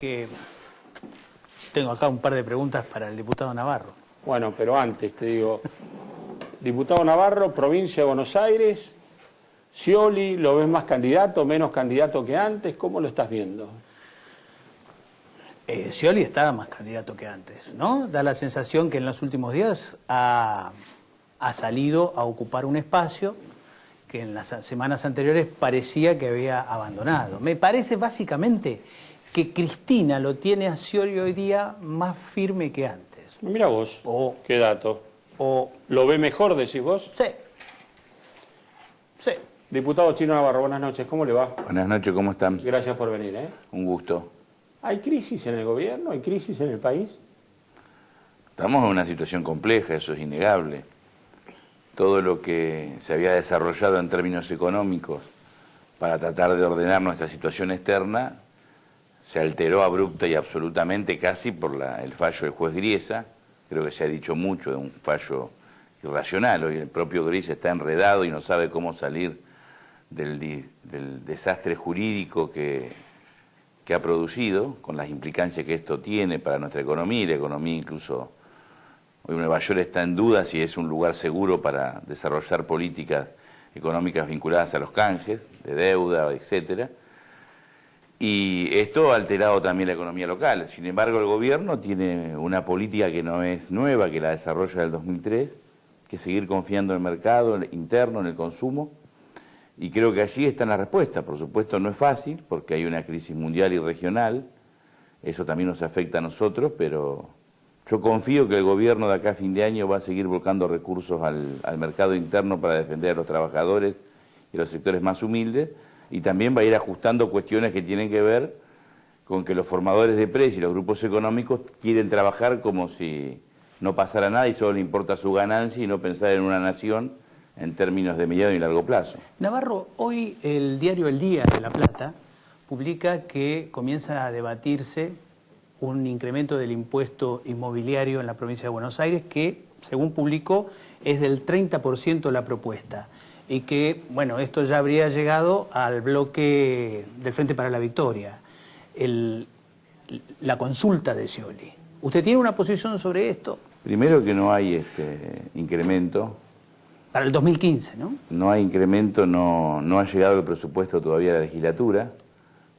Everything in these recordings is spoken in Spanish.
que tengo acá un par de preguntas para el diputado Navarro. Bueno, pero antes te digo, diputado Navarro, provincia de Buenos Aires, Scioli, ¿lo ves más candidato, menos candidato que antes? ¿Cómo lo estás viendo? Scioli está más candidato que antes, ¿no? Da la sensación que en los últimos días ha salido a ocupar un espacio que en las semanas anteriores parecía que había abandonado. Me parece básicamente que Cristina lo tiene a Scioli hoy día más firme que antes. Mira vos, qué dato. ¿Lo ve mejor, decís vos? Sí. Sí. Diputado Chino Navarro, buenas noches, ¿cómo le va? Buenas noches, ¿cómo están? Gracias por venir, Un gusto. ¿Hay crisis en el gobierno? ¿Hay crisis en el país? Estamos en una situación compleja, eso es innegable. Todo lo que se había desarrollado en términos económicos para tratar de ordenar nuestra situación externa se alteró abrupta y absolutamente casi por el fallo del juez Griesa. Creo que se ha dicho mucho de un fallo irracional. Hoy el propio Griesa está enredado y no sabe cómo salir del desastre jurídico que ha producido, con las implicancias que esto tiene para nuestra economía, y la economía incluso, hoy Nueva York está en duda si es un lugar seguro para desarrollar políticas económicas vinculadas a los canjes, de deuda, etcétera. Y esto ha alterado también la economía local. Sin embargo, el gobierno tiene una política que no es nueva, que la desarrolla del 2003, que es seguir confiando en el mercado interno, en el consumo. Y creo que allí está la respuesta. Por supuesto no es fácil, porque hay una crisis mundial y regional. Eso también nos afecta a nosotros, pero yo confío que el gobierno de acá a fin de año va a seguir volcando recursos al mercado interno para defender a los trabajadores y los sectores más humildes, y también va a ir ajustando cuestiones que tienen que ver con que los formadores de precios y los grupos económicos quieren trabajar como si no pasara nada y solo le importa su ganancia y no pensar en una nación en términos de mediano y largo plazo. Navarro, hoy el diario El Día de La Plata publica que comienza a debatirse un incremento del impuesto inmobiliario en la provincia de Buenos Aires que, según publicó, es del 30% la propuesta. Y que, bueno, esto ya habría llegado al bloque del Frente para la Victoria, la consulta de Scioli. ¿Usted tiene una posición sobre esto? Primero que no hay incremento. Para el 2015, ¿no? No hay incremento, no ha llegado el presupuesto todavía a la legislatura.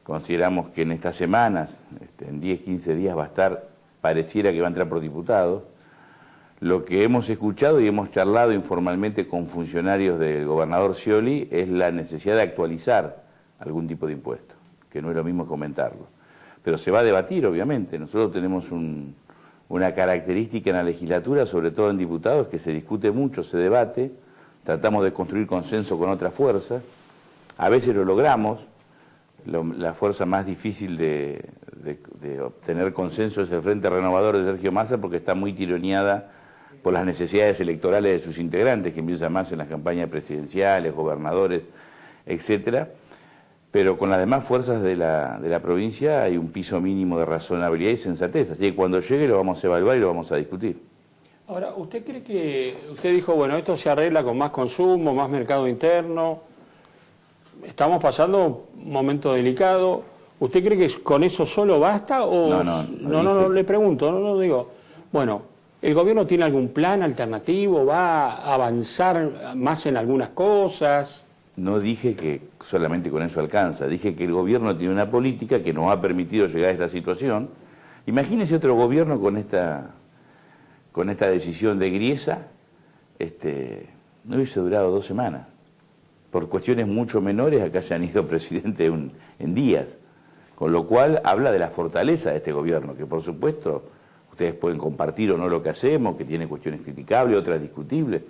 Consideramos que en estas semanas, en 10, 15 días va a estar, pareciera que va a entrar por diputados. Lo que hemos escuchado y hemos charlado informalmente con funcionarios del gobernador Scioli es la necesidad de actualizar algún tipo de impuesto, que no es lo mismo comentarlo. Pero se va a debatir, obviamente. Nosotros tenemos una característica en la legislatura, sobre todo en diputados, que se discute mucho, se debate, tratamos de construir consenso con otras fuerzas, a veces lo logramos. La fuerza más difícil de obtener consenso es el Frente Renovador de Sergio Massa, porque está muy tironeada por las necesidades electorales de sus integrantes, que empiezan más en las campañas presidenciales, gobernadores, etcétera. Pero con las demás fuerzas de la provincia hay un piso mínimo de razonabilidad y sensatez. Así que cuando llegue lo vamos a evaluar y lo vamos a discutir. Ahora, ¿usted cree que, usted dijo, bueno, esto se arregla con más consumo, más mercado interno? Estamos pasando un momento delicado. ¿Usted cree que con eso solo basta? O no, le pregunto, no digo. Bueno, ¿el gobierno tiene algún plan alternativo? ¿Va a avanzar más en algunas cosas? No dije que solamente con eso alcanza. Dije que el gobierno tiene una política que nos ha permitido llegar a esta situación. Imagínese otro gobierno con esta decisión de Griesa, no hubiese durado 2 semanas. Por cuestiones mucho menores, acá se han ido presidentes en días. Con lo cual habla de la fortaleza de este gobierno, que por supuesto ustedes pueden compartir o no lo que hacemos, que tiene cuestiones criticables, otras discutibles,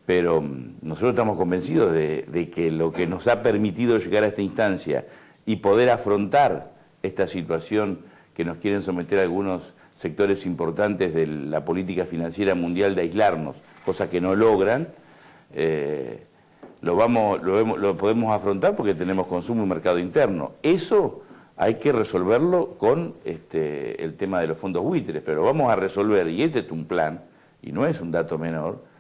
pero nosotros estamos convencidos de que lo que nos ha permitido llegar a esta instancia y poder afrontar esta situación que nos quieren someter algunos sectores importantes de la política financiera mundial de aislarnos, cosa que no logran, lo podemos afrontar porque tenemos consumo y mercado interno. Eso hay que resolverlo con el tema de los fondos buitres, pero lo vamos a resolver, y este es un plan, y no es un dato menor,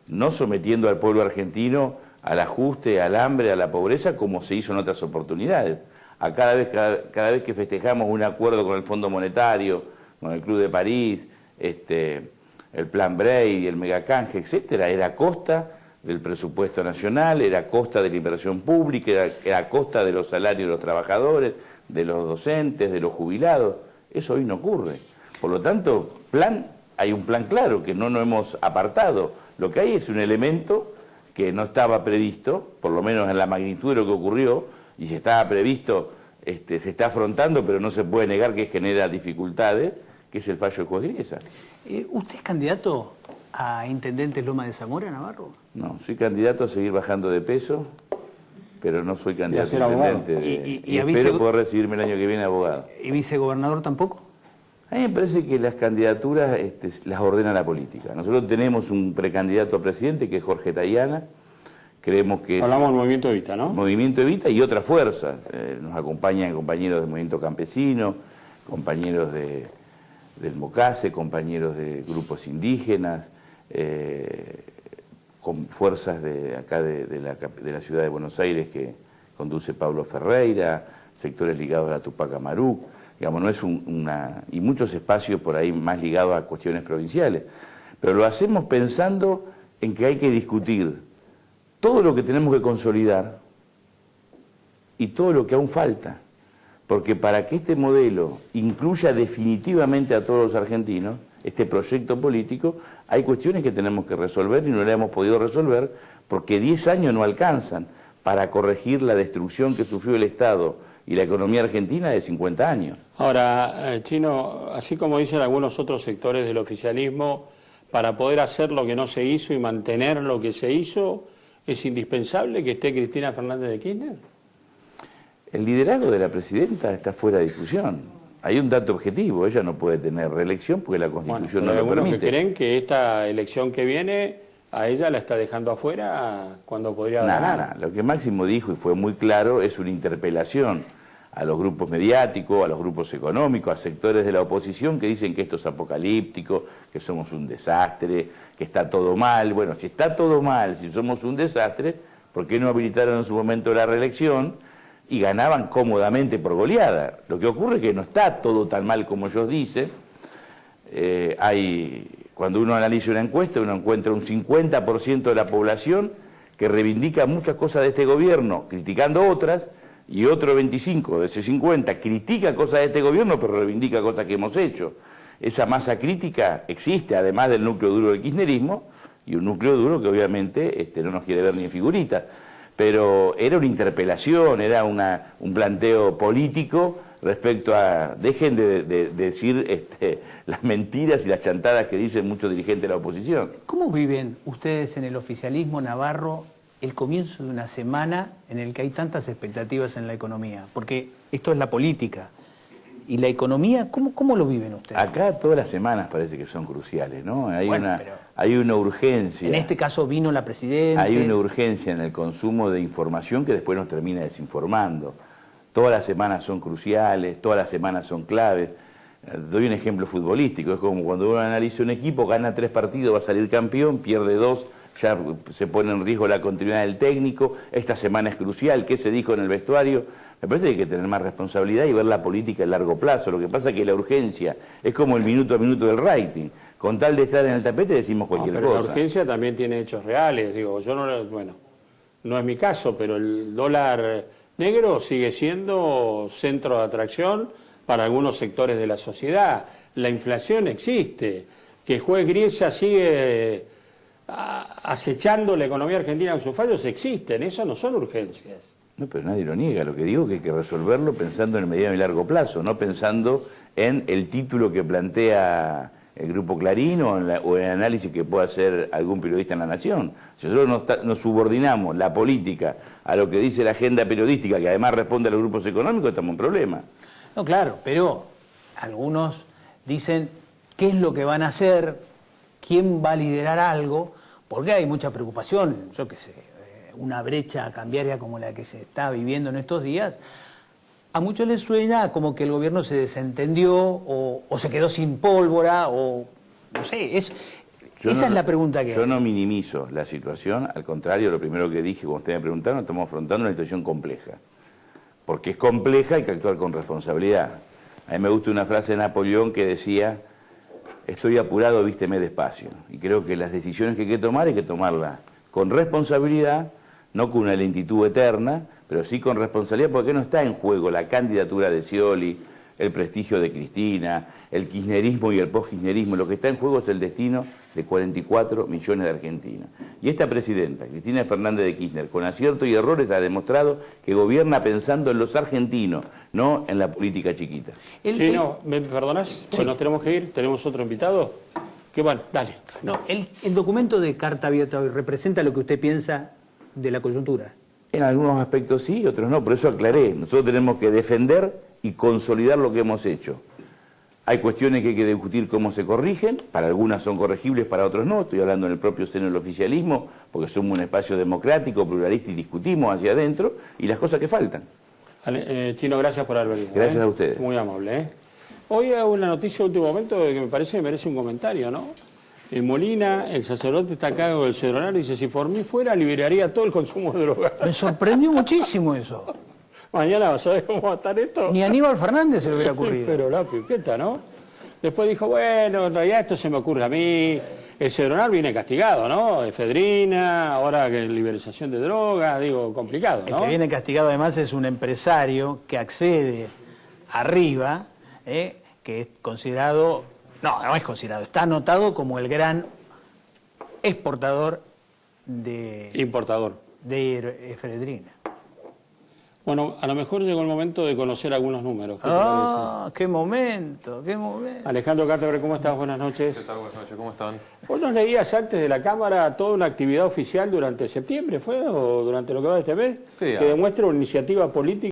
no sometiendo al pueblo argentino al ajuste, al hambre, a la pobreza, como se hizo en otras oportunidades. a cada vez que festejamos un acuerdo con el Fondo Monetario, con el Club de París, el Plan Brey, el Megacanje, etcétera, era a costa del presupuesto nacional, era a costa de la inversión pública, era a costa de los salarios de los trabajadores, de los docentes, de los jubilados. Eso hoy no ocurre. Por lo tanto, hay un plan claro que no nos hemos apartado. Lo que hay es un elemento que no estaba previsto, por lo menos en la magnitud de lo que ocurrió, y si estaba previsto, se está afrontando, pero no se puede negar que genera dificultades, que es el fallo del juez Griesa. ¿Usted es candidato a intendente Loma de Zamora, Navarro? No, soy candidato a seguir bajando de peso, pero no soy candidato a intendente. Y espero poder recibirme el año que viene abogado. ¿Y vicegobernador tampoco? A mí me parece que las candidaturas las ordena la política. Nosotros tenemos un precandidato a presidente que es Jorge Tayana. Creemos que hablamos del Movimiento Evita, ¿no? Movimiento Evita y otras fuerzas. Nos acompañan compañeros del Movimiento Campesino, compañeros del MOCASE, compañeros de grupos indígenas, con fuerzas de acá de la ciudad de Buenos Aires que conduce Pablo Ferreira, sectores ligados a la Tupac Amaru, digamos, no es y muchos espacios por ahí más ligados a cuestiones provinciales. Pero lo hacemos pensando en que hay que discutir todo lo que tenemos que consolidar y todo lo que aún falta. Porque para que este modelo incluya definitivamente a todos los argentinos, este proyecto político, hay cuestiones que tenemos que resolver y no las hemos podido resolver porque 10 años no alcanzan para corregir la destrucción que sufrió el Estado y la economía argentina de 50 años. Ahora, Chino, así como dicen algunos otros sectores del oficialismo, para poder hacer lo que no se hizo y mantener lo que se hizo, ¿es indispensable que esté Cristina Fernández de Kirchner? El liderazgo de la presidenta está fuera de discusión. Hay un dato objetivo, ella no puede tener reelección porque la Constitución no lo permite. Que creen que esta elección que viene a ella la está dejando afuera cuando podría ganar. Lo que Máximo dijo y fue muy claro es una interpelación a los grupos mediáticos, a los grupos económicos, a sectores de la oposición que dicen que esto es apocalíptico, que somos un desastre, que está todo mal. Bueno, si está todo mal, si somos un desastre, ¿por qué no habilitaron en su momento la reelección? Y ganaban cómodamente por goleada. Lo que ocurre es que no está todo tan mal como ellos dicen. Cuando uno analiza una encuesta, uno encuentra un 50% de la población que reivindica muchas cosas de este gobierno, criticando otras, y otro 25% de ese 50% critica cosas de este gobierno, pero reivindica cosas que hemos hecho. Esa masa crítica existe, además del núcleo duro del kirchnerismo, y un núcleo duro que obviamente no nos quiere ver ni en figuritas. Pero era una interpelación, era un planteo político respecto a... Dejen de decir las mentiras y las chantadas que dicen muchos dirigentes de la oposición. ¿Cómo viven ustedes en el oficialismo navarro el comienzo de una semana en el que hay tantas expectativas en la economía? Porque esto es la política. ¿Y la economía, cómo lo viven ustedes? Acá todas las semanas parece que son cruciales, ¿no? Hay una urgencia. En este caso vino la presidenta. Hay una urgencia en el consumo de información que después nos termina desinformando. Todas las semanas son cruciales, todas las semanas son claves. Doy un ejemplo futbolístico. Es como cuando uno analiza un equipo, gana 3 partidos, va a salir campeón, pierde 2, ya se pone en riesgo la continuidad del técnico. Esta semana es crucial. ¿Qué se dijo en el vestuario? Me parece que hay que tener más responsabilidad y ver la política a largo plazo. Lo que pasa es que la urgencia es como el minuto a minuto del rating. Con tal de estar en el tapete decimos cualquier cosa. La urgencia también tiene hechos reales. Digo, no es mi caso, pero el dólar negro sigue siendo centro de atracción para algunos sectores de la sociedad. La inflación existe. Que el juez Griesa sigue acechando la economía argentina con sus fallos existen. Eso no son urgencias. No, pero nadie lo niega. Lo que digo es que hay que resolverlo pensando en el mediano y largo plazo, no pensando en el título que plantea el Grupo Clarín o en el análisis que pueda hacer algún periodista en La Nación. Si nosotros nos subordinamos la política a lo que dice la agenda periodística, que además responde a los grupos económicos, estamos en problema. No, claro, pero algunos dicen qué es lo que van a hacer, quién va a liderar algo, porque hay mucha preocupación, yo qué sé, una brecha cambiaria como la que se está viviendo en estos días. A muchos les suena como que el gobierno se desentendió o se quedó sin pólvora o no sé, esa es la pregunta que hay. Yo no minimizo la situación, al contrario, lo primero que dije cuando ustedes me preguntaron, estamos afrontando una situación compleja. porque es compleja, hay que actuar con responsabilidad. A mí me gusta una frase de Napoleón que decía: estoy apurado, vísteme despacio. Y creo que las decisiones que hay que tomar, hay que tomarlas con responsabilidad, no con una lentitud eterna, pero sí con responsabilidad, porque no está en juego la candidatura de Scioli, el prestigio de Cristina, el kirchnerismo y el post-kirchnerismo. Lo que está en juego es el destino de 44 millones de argentinos. Y esta presidenta, Cristina Fernández de Kirchner, con aciertos y errores, ha demostrado que gobierna pensando en los argentinos, no en la política chiquita. Chino, ¿me perdonás? Pues nos tenemos que ir, tenemos otro invitado. Que bueno, dale. No, el documento de Carta Abierta hoy representa lo que usted piensa de la coyuntura. En algunos aspectos sí, otros no, por eso aclaré. Nosotros tenemos que defender y consolidar lo que hemos hecho. Hay cuestiones que hay que discutir cómo se corrigen, para algunas son corregibles, para otros no. Estoy hablando en el propio seno del oficialismo, porque somos un espacio democrático, pluralista y discutimos hacia adentro, y las cosas que faltan. Chino, gracias por haber venido. Gracias a ustedes. Muy amable. Hoy hay una noticia de último momento que me parece que merece un comentario, ¿no? En Molina, el sacerdote está a cargo del cedronario y dice: si por mí fuera, liberaría todo el consumo de drogas. Me sorprendió muchísimo eso. Mañana vas a ver cómo va a estar esto. Ni a Aníbal Fernández se le hubiera ocurrido. Pero la pipeta, ¿no? Después dijo: bueno, en realidad esto se me ocurre a mí. El cedronar viene castigado, ¿no? Efedrina, ahora que liberación de drogas, digo, complicado, ¿no? El que viene castigado además es un empresario que accede arriba, que es considerado... No es considerado, está anotado como el gran exportador de... Importador. De efedrina. Bueno, a lo mejor llegó el momento de conocer algunos números. Qué momento, qué momento. Alejandro Cártebre, ¿cómo estás? Buenas noches. ¿Qué tal? Buenas noches, ¿cómo están? Vos nos leías antes de la Cámara toda una actividad oficial durante septiembre, ¿fue? ¿O durante lo que va de este mes? Sí, que demuestra una iniciativa política